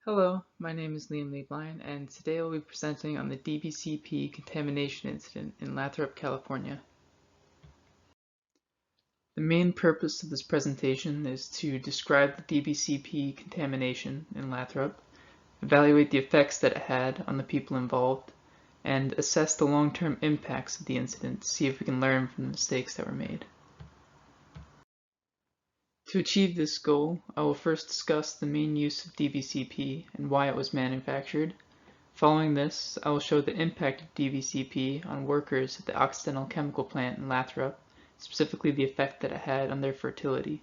Hello, my name is Liam Lieblein, and today I'll be presenting on the DBCP contamination incident in Lathrop, California. The main purpose of this presentation is to describe the DBCP contamination in Lathrop, evaluate the effects that it had on the people involved, and assess the long-term impacts of the incident to see if we can learn from the mistakes that were made. To achieve this goal, I will first discuss the main use of DBCP and why it was manufactured. Following this, I will show the impact of DBCP on workers at the Occidental Chemical Plant in Lathrop, specifically the effect that it had on their fertility.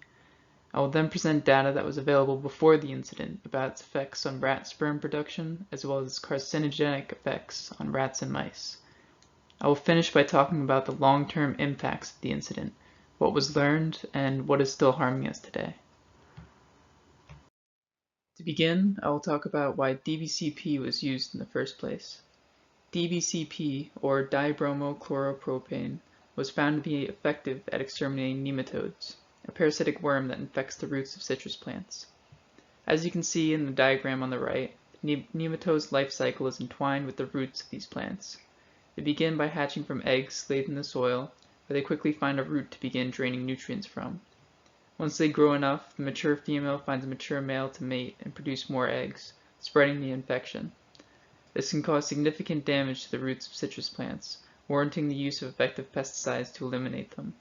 I will then present data that was available before the incident about its effects on rat sperm production, as well as its carcinogenic effects on rats and mice. I will finish by talking about the long-term impacts of the incident, what was learned, and what is still harming us today. To begin, I will talk about why DBCP was used in the first place. DBCP, or dibromochloropropane, was found to be effective at exterminating nematodes, a parasitic worm that infects the roots of citrus plants. As you can see in the diagram on the right, the nematode's life cycle is entwined with the roots of these plants. They begin by hatching from eggs laid in the soil, where they quickly find a root to begin draining nutrients from. Once they grow enough, the mature female finds a mature male to mate and produce more eggs, spreading the infection. This can cause significant damage to the roots of citrus plants, warranting the use of effective pesticides to eliminate them.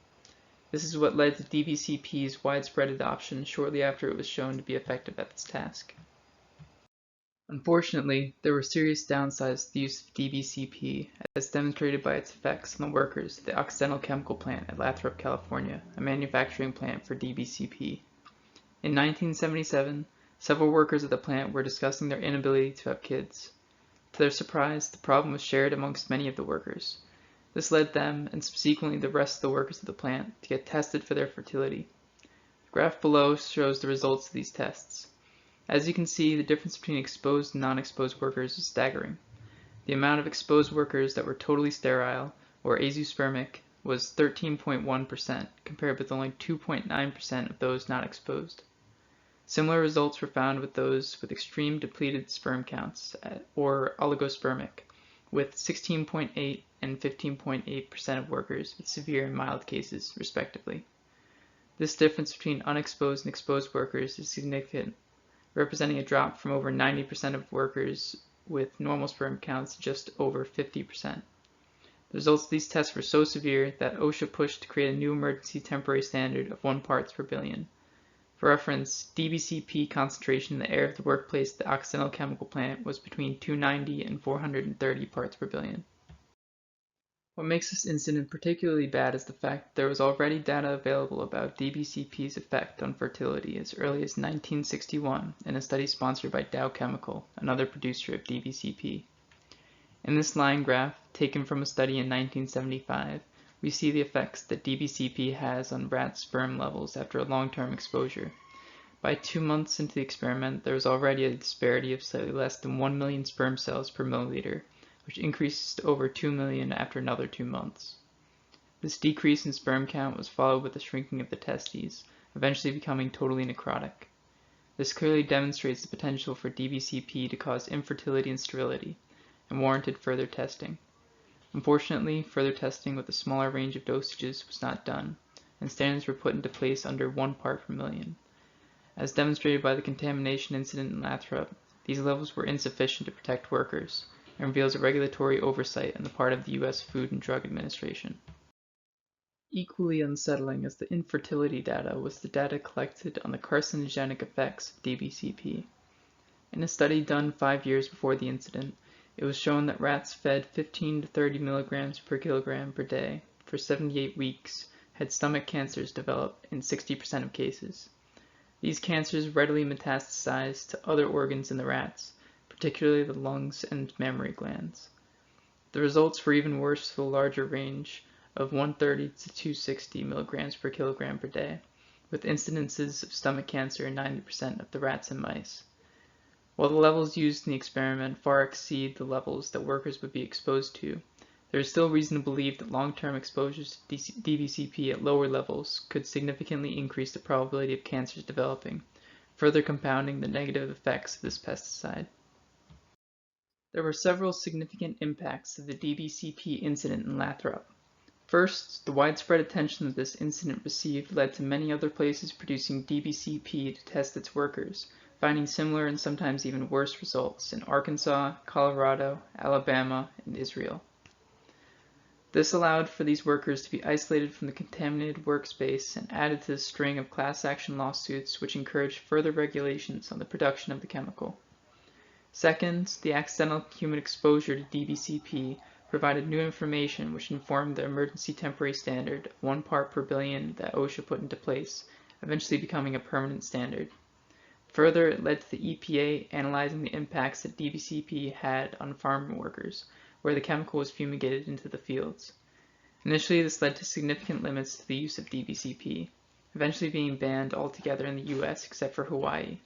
This is what led to DBCP's widespread adoption shortly after it was shown to be effective at this task. Unfortunately, there were serious downsides to the use of DBCP, as demonstrated by its effects on the workers at the Occidental Chemical Plant at Lathrop, California, a manufacturing plant for DBCP. In 1977, several workers at the plant were discussing their inability to have kids. To their surprise, the problem was shared amongst many of the workers. This led them, and subsequently the rest of the workers of the plant, to get tested for their fertility. The graph below shows the results of these tests. As you can see, the difference between exposed and non-exposed workers is staggering. The amount of exposed workers that were totally sterile, or azoospermic, was 13.1%, compared with only 2.9% of those not exposed. Similar results were found with those with extreme depleted sperm counts, or oligospermic, with 16.8 and 15.8% of workers with severe and mild cases, respectively. This difference between unexposed and exposed workers is significant, representing a drop from over 90% of workers with normal sperm counts to just over 50%. The results of these tests were so severe that OSHA pushed to create a new emergency temporary standard of 1 parts per billion. For reference, DBCP concentration in the air of the workplace at the Occidental Chemical Plant was between 290 and 430 parts per billion. What makes this incident particularly bad is the fact that there was already data available about DBCP's effect on fertility as early as 1961 in a study sponsored by Dow Chemical, another producer of DBCP. In this line graph, taken from a study in 1975, we see the effects that DBCP has on rat sperm levels after a long-term exposure. By 2 months into the experiment, there was already a disparity of slightly less than 1 million sperm cells per milliliter, which increases to over 2 million after another 2 months. This decrease in sperm count was followed with the shrinking of the testes, eventually becoming totally necrotic. This clearly demonstrates the potential for DBCP to cause infertility and sterility, and warranted further testing. Unfortunately, further testing with a smaller range of dosages was not done, and standards were put into place under 1 part per million. As demonstrated by the contamination incident in Lathrop, these levels were insufficient to protect workers, and reveals a regulatory oversight on the part of the U.S. Food and Drug Administration. Equally unsettling as the infertility data was the data collected on the carcinogenic effects of DBCP. In a study done 5 years before the incident, it was shown that rats fed 15 to 30 milligrams per kilogram per day for 78 weeks had stomach cancers develop in 60% of cases. These cancers readily metastasized to other organs in the rats, particularly the lungs and mammary glands. The results were even worse for the larger range of 130 to 260 milligrams per kilogram per day, with incidences of stomach cancer in 90% of the rats and mice. While the levels used in the experiment far exceed the levels that workers would be exposed to, there is still reason to believe that long-term exposures to DBCP at lower levels could significantly increase the probability of cancers developing, further compounding the negative effects of this pesticide. There were several significant impacts of the DBCP incident in Lathrop. First, the widespread attention that this incident received led to many other places producing DBCP to test its workers, finding similar and sometimes even worse results in Arkansas, Colorado, Alabama, and Israel. This allowed for these workers to be isolated from the contaminated workspace and added to the string of class action lawsuits which encouraged further regulations on the production of the chemical. Second, the accidental human exposure to DBCP provided new information which informed the emergency temporary standard of 1 part per billion that OSHA put into place, eventually becoming a permanent standard. Further, it led to the EPA analyzing the impacts that DBCP had on farm workers, where the chemical was fumigated into the fields. Initially, this led to significant limits to the use of DBCP, eventually being banned altogether in the US except for Hawaii.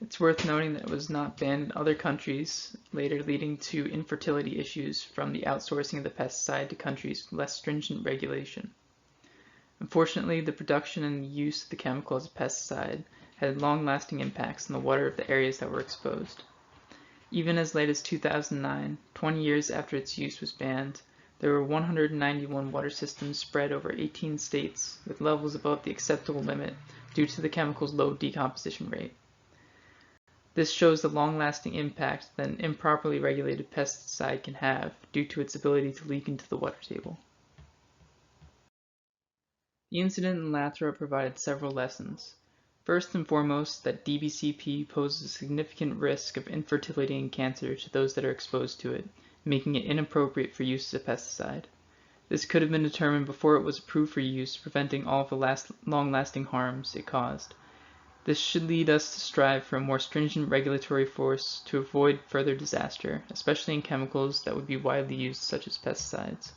It's worth noting that it was not banned in other countries, later leading to infertility issues from the outsourcing of the pesticide to countries with less stringent regulation. Unfortunately, the production and use of the chemical as a pesticide had long-lasting impacts on the water of the areas that were exposed. Even as late as 2009, 20 years after its use was banned, there were 191 water systems spread over 18 states with levels above the acceptable limit due to the chemical's low decomposition rate. This shows the long-lasting impact that an improperly regulated pesticide can have due to its ability to leak into the water table. The incident in Lathrop provided several lessons. First and foremost, that DBCP poses a significant risk of infertility and cancer to those that are exposed to it, making it inappropriate for use as a pesticide. This could have been determined before it was approved for use, preventing all of the long-lasting harms it caused. This should lead us to strive for a more stringent regulatory force to avoid further disaster, especially in chemicals that would be widely used such as pesticides.